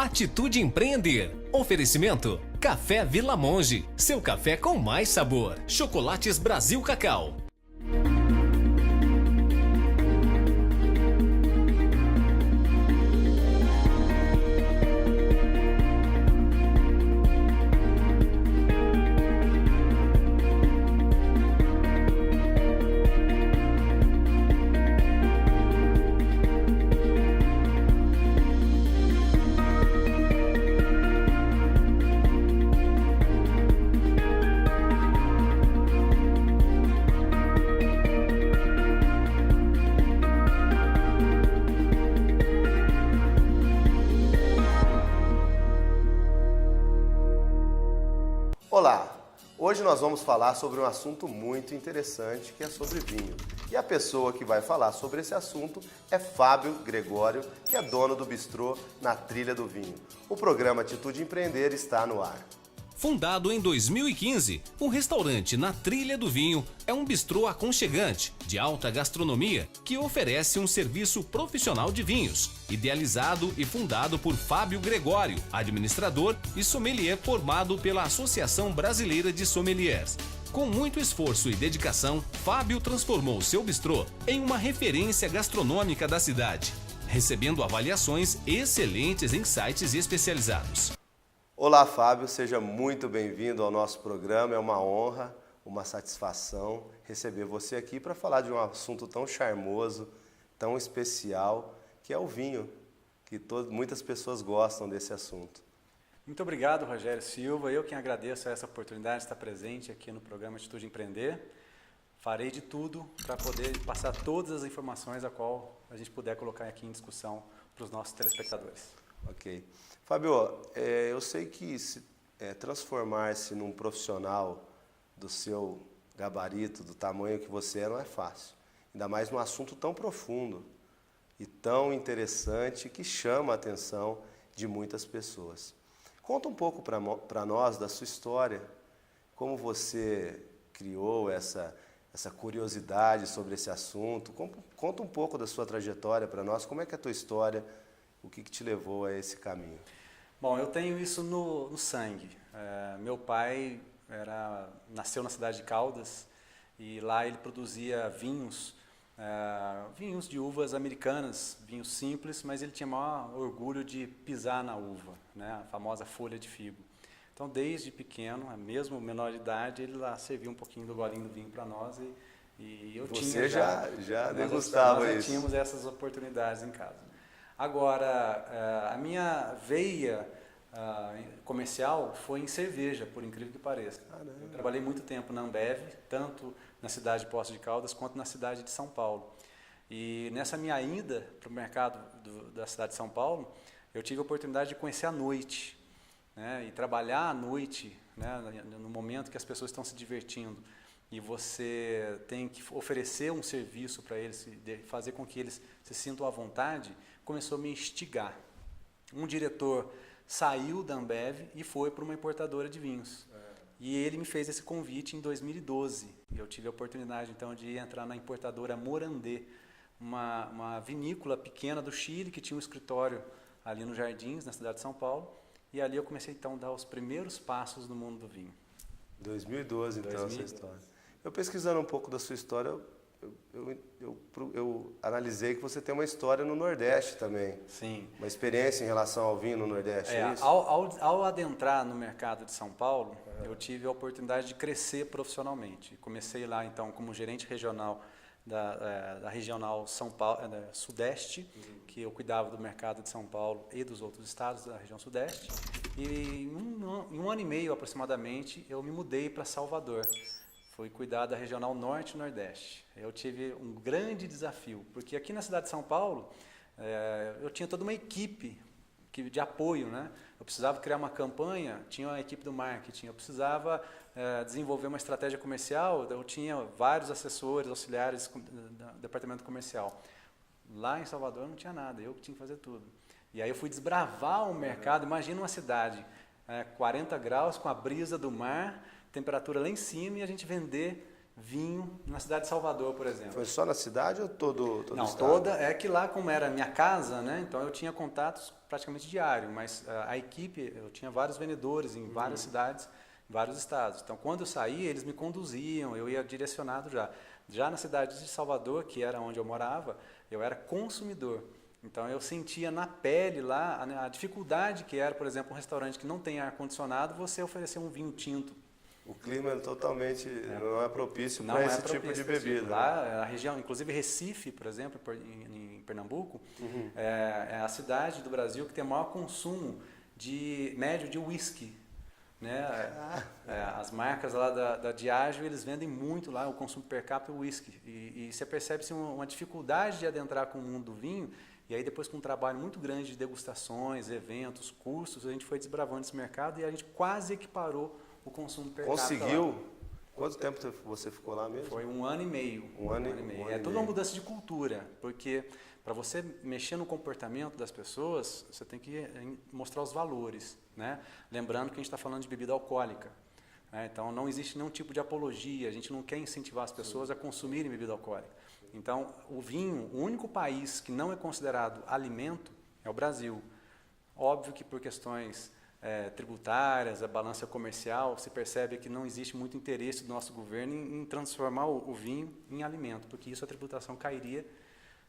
Atitude Empreender. Oferecimento: Café Vila Monge. Seu café com mais sabor. Chocolates Brasil Cacau. Olá! Hoje nós vamos falar sobre um assunto muito interessante, que é sobre vinho. E a pessoa que vai falar sobre esse assunto é Fábio Gregório, que é dono do bistrô Na Trilha do Vinho. O programa Atitude Empreender está no ar. Fundado em 2015, o restaurante Na Trilha do Vinho é um bistrô aconchegante, de alta gastronomia, que oferece um serviço profissional de vinhos, idealizado e fundado por Fábio Gregório, administrador e sommelier formado pela Associação Brasileira de Sommeliers. Com muito esforço e dedicação, Fábio transformou seu bistrô em uma referência gastronômica da cidade, recebendo avaliações excelentes em sites especializados. Olá, Fábio, seja muito bem-vindo ao nosso programa. É uma honra, uma satisfação receber você aqui para falar de um assunto tão charmoso, tão especial, que é o vinho, que muitas pessoas gostam desse assunto. Muito obrigado, Rogério Silva. Eu quem agradeço essa oportunidade de estar presente aqui no programa Atitude Empreender. Farei de tudo para poder passar todas as informações a qual a gente puder colocar aqui em discussão para os nossos telespectadores. Ok. Fábio, eu sei que transformar-se num profissional do seu gabarito, do tamanho que você é, não é fácil. Ainda mais num assunto tão profundo e tão interessante que chama a atenção de muitas pessoas. Conta um pouco para nós da sua história, como você criou essa curiosidade sobre esse assunto. Conta um pouco da sua trajetória para nós, como é que é a tua história, o que te levou a esse caminho? Bom, eu tenho isso no sangue. Meu pai nasceu na cidade de Caldas e lá ele produzia vinhos de uvas americanas, vinhos simples, mas ele tinha maior orgulho de pisar na uva, né, a famosa folha de figo. Então, desde pequeno, mesmo menor de idade, ele lá servia um pouquinho do golinho do vinho para nós e eu tinha Você já degustava isso? Nós já tínhamos essas oportunidades em casa. Agora, a minha veia comercial foi em cerveja, por incrível que pareça. Caramba. Eu trabalhei muito tempo na Ambev, tanto na cidade de Poços de Caldas quanto na cidade de São Paulo. E nessa minha ida para o mercado da cidade de São Paulo, eu tive a oportunidade de conhecer a noite, né, e trabalhar à noite, né, no momento que as pessoas estão se divertindo. E você tem que oferecer um serviço para eles, fazer com que eles se sintam à vontade, começou a me instigar. Um diretor saiu da Ambev e foi para uma importadora de vinhos. E ele me fez esse convite em 2012. E eu tive a oportunidade, então, de entrar na importadora Morandé, uma vinícola pequena do Chile, que tinha um escritório ali nos Jardins, na cidade de São Paulo. E ali eu comecei, então, a dar os primeiros passos no mundo do vinho. 2012, então, essa história. Eu pesquisando um pouco da sua história, eu analisei que você tem uma história no Nordeste também. Sim. Uma experiência em relação ao vinho no Nordeste, é isso? Ao adentrar no mercado de São Paulo, eu tive a oportunidade de crescer profissionalmente. Comecei lá, então, como gerente regional da regional São Paulo, Sudeste, que eu cuidava do mercado de São Paulo e dos outros estados da região Sudeste. E em um ano e meio, aproximadamente, eu me mudei para Salvador. Fui cuidar da regional Norte e Nordeste. Eu tive um grande desafio, porque aqui na cidade de São Paulo, eu tinha toda uma equipe de apoio, né? Eu precisava criar uma campanha, tinha uma equipe do marketing, eu precisava desenvolver uma estratégia comercial, eu tinha vários assessores, auxiliares do departamento comercial. Lá em Salvador não tinha nada, eu que tinha que fazer tudo. E aí eu fui desbravar o mercado, imagina uma cidade, 40 graus com a brisa do mar, temperatura lá em cima e a gente vender vinho na cidade de Salvador, por exemplo. Foi só na cidade ou todo Não, o estado? toda. É que lá, como era a minha casa, né? Então eu tinha contatos praticamente diários, mas a equipe, eu tinha vários vendedores em várias cidades, em vários estados. Então quando eu saía, eles me conduziam, eu ia direcionado já. Já na cidade de Salvador, que era onde eu morava, eu era consumidor. Então eu sentia na pele lá a dificuldade que era, por exemplo, um restaurante que não tem ar-condicionado, você oferecer um vinho tinto. O clima totalmente não é propício Não para é esse propício tipo de para isso. bebida. Lá, a região, inclusive Recife, por exemplo, em Pernambuco, é a cidade do Brasil que tem o maior consumo médio de whisky. Né? As marcas lá da Diageo, eles vendem muito lá o consumo per capita do whisky. E você percebe uma dificuldade de adentrar com o mundo do vinho. E aí depois com um trabalho muito grande de degustações, eventos, cursos, a gente foi desbravando esse mercado e a gente quase equiparou o consumo per capita. Conseguiu? Lá. Quanto tempo você ficou lá mesmo? Foi 1 ano e meio. Um ano e meio. É toda uma mudança de cultura, porque para você mexer no comportamento das pessoas, você tem que mostrar os valores, né? Lembrando que a gente está falando de bebida alcoólica, né? Então não existe nenhum tipo de apologia, a gente não quer incentivar as pessoas a consumirem bebida alcoólica. Então o vinho, o único país que não é considerado alimento é o Brasil. Óbvio que por questões tributárias, a balança comercial, se percebe que não existe muito interesse do nosso governo em transformar o vinho em alimento, porque isso a tributação cairia,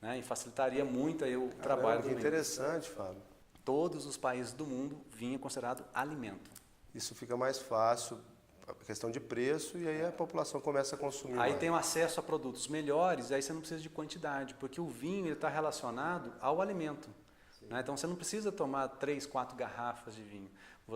né, e facilitaria muito aí o trabalho do vinho. Interessante, Fábio. Todos os países do mundo, vinho é considerado alimento. Isso fica mais fácil, a questão de preço, e aí a população começa a consumir Aí mais. tem o acesso a produtos melhores, aí você não precisa de quantidade, porque o vinho está relacionado ao alimento. Né? Então você não precisa tomar 3, 4 garrafas de vinho.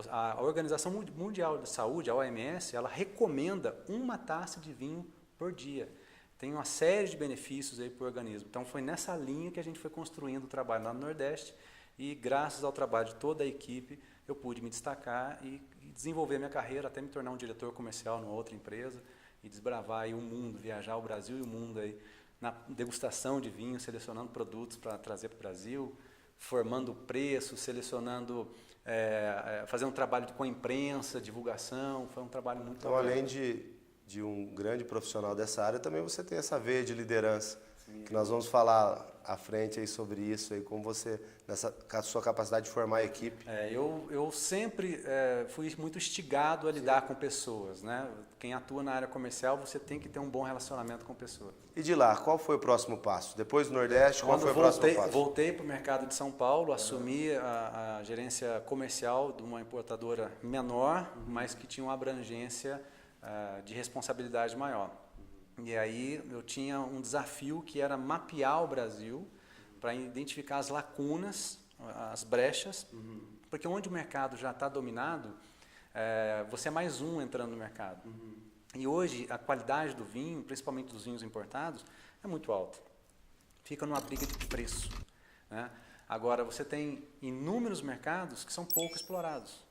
A Organização Mundial de Saúde, a OMS, ela recomenda 1 taça de vinho por dia. Tem uma série de benefícios aí para o organismo. Então foi nessa linha que a gente foi construindo o trabalho lá no Nordeste e graças ao trabalho de toda a equipe eu pude me destacar e desenvolver minha carreira até me tornar um diretor comercial numa outra empresa e desbravar aí o mundo, viajar o Brasil e o mundo aí na degustação de vinho, selecionando produtos para trazer para o Brasil, formando preço, selecionando, fazendo um trabalho com a imprensa, divulgação, foi um trabalho muito Então, além de um grande profissional dessa área, também você tem essa veia de liderança, que nós vamos falar à frente aí sobre isso, aí, como você, com a sua capacidade de formar a equipe. Eu sempre fui muito instigado a lidar com pessoas, né? Quem atua na área comercial, você tem que ter um bom relacionamento com pessoas. E de lá, qual foi o próximo passo? Depois do Nordeste, qual foi o próximo passo? Voltei para o mercado de São Paulo, assumi a gerência comercial de uma importadora menor, mas que tinha uma abrangência de responsabilidade maior. E aí eu tinha um desafio que era mapear o Brasil para identificar as lacunas, as brechas, porque onde o mercado já está dominado, você é mais um entrando no mercado. E hoje a qualidade do vinho, principalmente dos vinhos importados, é muito alta. Fica numa briga de preço, né? Agora você tem inúmeros mercados que são pouco explorados.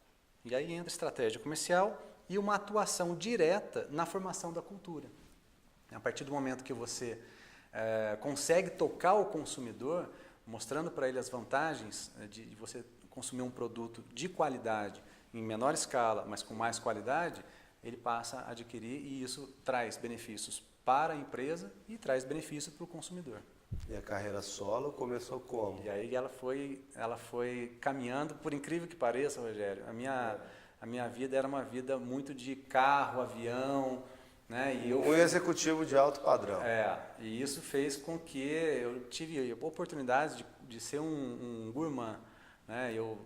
E aí entra a estratégia comercial e uma atuação direta na formação da cultura. A partir do momento que você consegue tocar o consumidor, mostrando para ele as vantagens de você consumir um produto de qualidade, em menor escala, mas com mais qualidade, ele passa a adquirir e isso traz benefícios para a empresa e traz benefícios para o consumidor. E a carreira solo começou como? E aí ela foi caminhando, por incrível que pareça, Rogério, a minha vida era uma vida muito de carro, avião, né? E Um executivo de alto padrão. E isso fez com que eu tive a oportunidade de ser um gourmand, né? Eu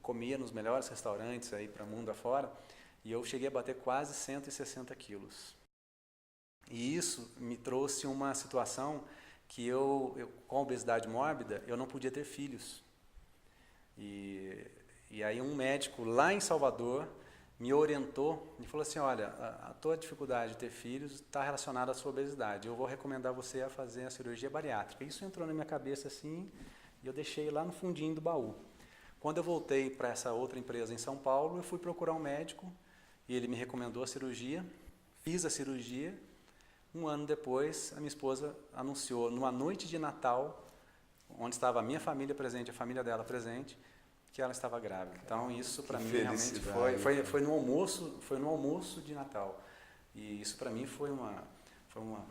comia nos melhores restaurantes aí para o mundo afora e eu cheguei a bater quase 160 quilos. E isso me trouxe uma situação que eu com obesidade mórbida, eu não podia ter filhos. E aí um médico lá em Salvador me orientou e falou assim, olha, a tua dificuldade de ter filhos está relacionada à sua obesidade. Eu vou recomendar você a fazer a cirurgia bariátrica. Isso entrou na minha cabeça assim e eu deixei lá no fundinho do baú. Quando eu voltei para essa outra empresa em São Paulo, eu fui procurar um médico e ele me recomendou a cirurgia, fiz a cirurgia. 1 ano depois, a minha esposa anunciou, numa noite de Natal, onde estava a minha família presente, a família dela presente, que ela estava grávida. Então isso para mim realmente foi no almoço de Natal. E isso para mim foi Foi uma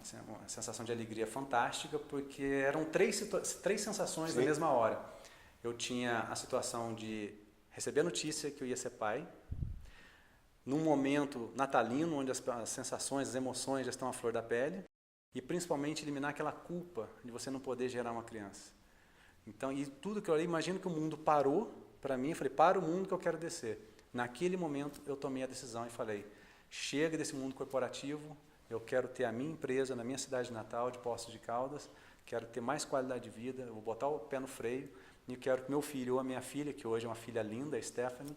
sensação de alegria fantástica, porque eram três sensações Sim. na mesma hora. Eu tinha a situação de receber a notícia que eu ia ser pai, num momento natalino, onde as sensações, as emoções já estão à flor da pele, e principalmente eliminar aquela culpa de você não poder gerar uma criança. Então, e tudo que eu olhei, imagino que o mundo parou para mim, eu falei, para o mundo que eu quero descer. Naquele momento, eu tomei a decisão e falei, chega desse mundo corporativo, eu quero ter a minha empresa na minha cidade natal, de Poços de Caldas, quero ter mais qualidade de vida, eu vou botar o pé no freio, e quero que meu filho ou a minha filha, que hoje é uma filha linda, a Stephanie,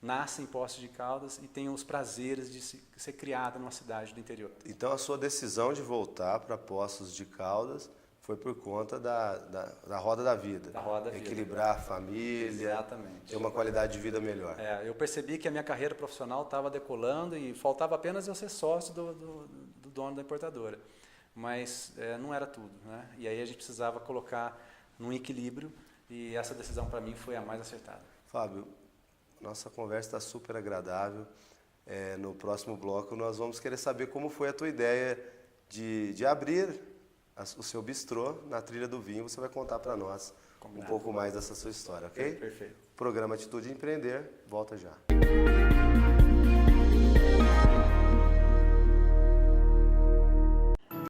nasça em Poços de Caldas e tenha os prazeres de ser criada numa cidade do interior. Então a sua decisão de voltar para Poços de Caldas foi por conta da roda da vida. Da roda da vida. Equilibrar a família, Exatamente. ter uma qualidade de vida melhor. Eu percebi que a minha carreira profissional estava decolando e faltava apenas eu ser sócio do dono da importadora. Mas não era tudo, né? E aí a gente precisava colocar num equilíbrio e essa decisão para mim foi a mais acertada. Fábio, nossa conversa está super agradável. No próximo bloco nós vamos querer saber como foi a tua ideia de abrir o seu bistrô na Trilha do Vinho. Você vai contar para nós um pouco mais dessa sua história, ok? Perfeito. Programa Atitude Empreender, volta já.